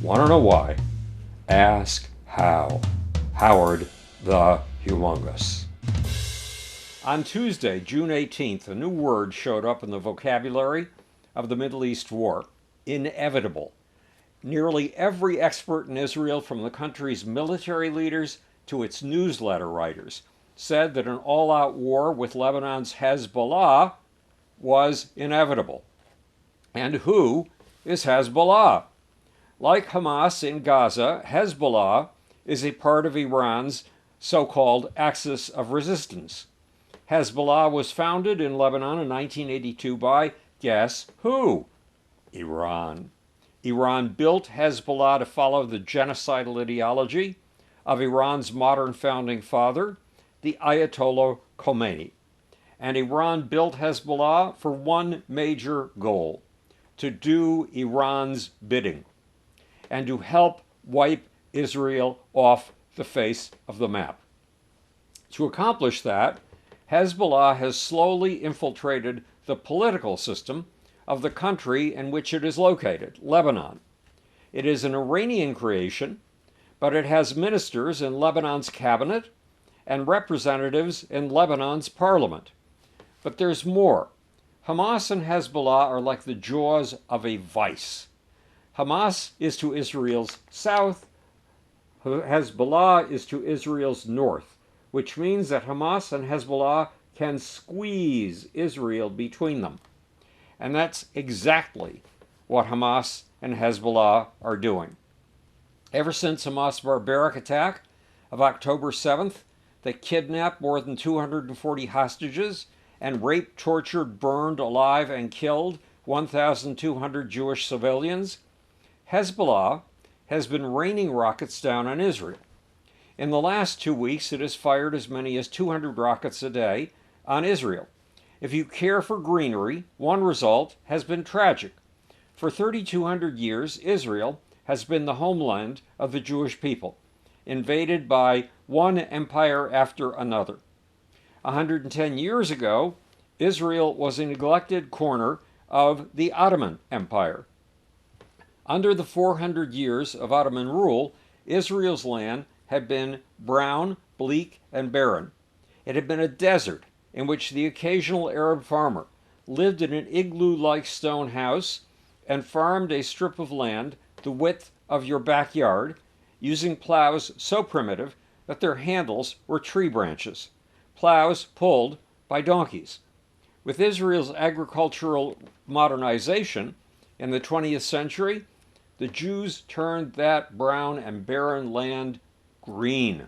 Want to know why? Ask how. Howard the Humongous. On Tuesday, June 18th, a new word showed up in the vocabulary of the Middle East war: inevitable. Nearly every expert in Israel, from the country's military leaders to its newsletter writers, said that an all-out war with Lebanon's Hezbollah was inevitable. And who is Hezbollah? Like Hamas in Gaza, Hezbollah is a part of Iran's so-called axis of resistance. Hezbollah was founded in Lebanon in 1982 by, guess who? Iran. Iran built Hezbollah to follow the genocidal ideology of Iran's modern founding father, the Ayatollah Khomeini. And Iran built Hezbollah for one major goal: to do Iran's bidding and to help wipe Israel off the face of the map. To accomplish that, Hezbollah has slowly infiltrated the political system of the country in which it is located, Lebanon. It is an Iranian creation, but it has ministers in Lebanon's cabinet and representatives in Lebanon's parliament. But there's more. Hamas and Hezbollah are like the jaws of a vice. Hamas is to Israel's south, Hezbollah is to Israel's north, which means that Hamas and Hezbollah can squeeze Israel between them. And that's exactly what Hamas and Hezbollah are doing. Ever since Hamas' barbaric attack of October 7th, that kidnapped more than 240 hostages and raped, tortured, burned alive, and killed 1,200 Jewish civilians, Hezbollah has been raining rockets down on Israel. In the last 2 weeks, it has fired as many as 200 rockets a day on Israel. If you care for greenery, one result has been tragic. For 3,200 years, Israel has been the homeland of the Jewish people, invaded by one empire after another. 110 years ago, Israel was a neglected corner of the Ottoman Empire. Under the 400 years of Ottoman rule, Israel's land had been brown, bleak, and barren. It had been a desert in which the occasional Arab farmer lived in an igloo-like stone house and farmed a strip of land the width of your backyard, using plows so primitive that their handles were tree branches, plows pulled by donkeys. With Israel's agricultural modernization in the 20th century, the Jews turned that brown and barren land green.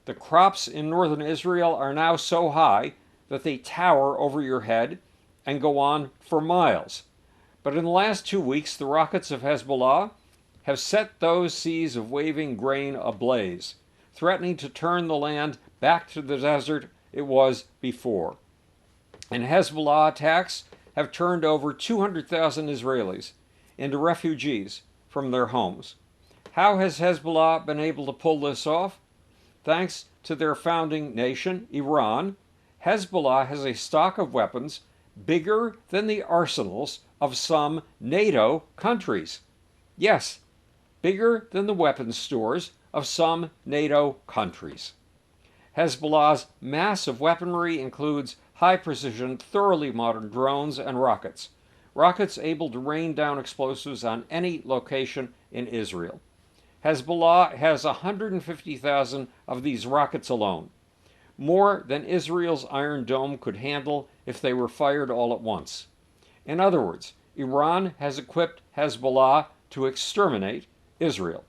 The crops in northern Israel are now so high that they tower over your head and go on for miles. But in the last 2 weeks, the rockets of Hezbollah have set those seas of waving grain ablaze, threatening to turn the land back to the desert it was before. And Hezbollah attacks have turned over 200,000 Israelis into refugees from their homes. How has Hezbollah been able to pull this off? Thanks to their founding nation, Iran, Hezbollah has a stock of weapons bigger than the arsenals of some NATO countries. Yes, bigger than the weapons stores of some NATO countries. Hezbollah's massive weaponry includes high-precision, thoroughly modern drones and rockets. Rockets able to rain down explosives on any location in Israel. Hezbollah has 150,000 of these rockets alone, more than Israel's Iron Dome could handle if they were fired all at once. In other words, Iran has equipped Hezbollah to exterminate Israel.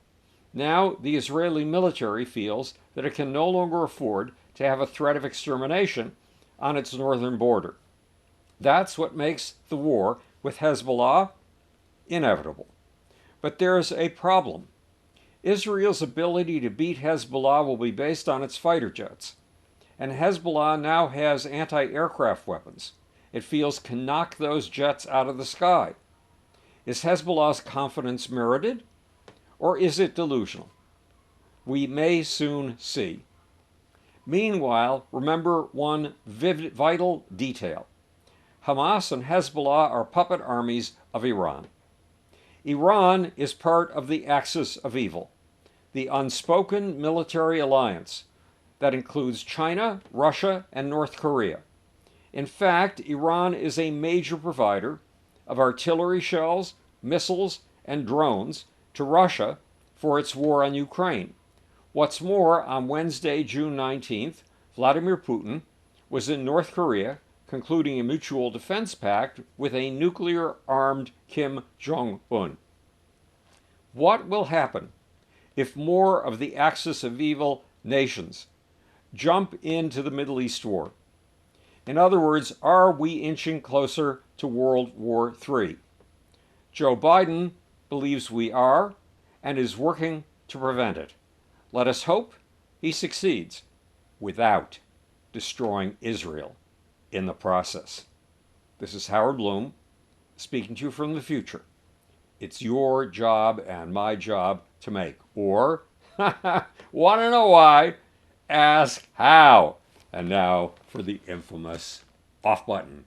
Now the Israeli military feels that it can no longer afford to have a threat of extermination on its northern border. That's what makes the war with Hezbollah inevitable. But there's a problem. Israel's ability to beat Hezbollah will be based on its fighter jets. And Hezbollah now has anti-aircraft weapons it feels can knock those jets out of the sky. Is Hezbollah's confidence merited, or is it delusional? We may soon see. Meanwhile, remember one vital detail. Hamas and Hezbollah are puppet armies of Iran. Iran is part of the axis of evil, the unspoken military alliance that includes China, Russia, and North Korea. In fact, Iran is a major provider of artillery shells, missiles, and drones to Russia for its war on Ukraine. What's more, on Wednesday, June 19th, Vladimir Putin was in North Korea concluding a mutual defense pact with a nuclear-armed Kim Jong-un. What will happen if more of the axis of evil nations jump into the Middle East war? In other words, are we inching closer to World War III? Joe Biden believes we are and is working to prevent it. Let us hope he succeeds without destroying Israel in the process. This is Howard Bloom speaking to you from the future. It's your job and my job to make. Or, want to know why? Ask how. And now for the infamous off button.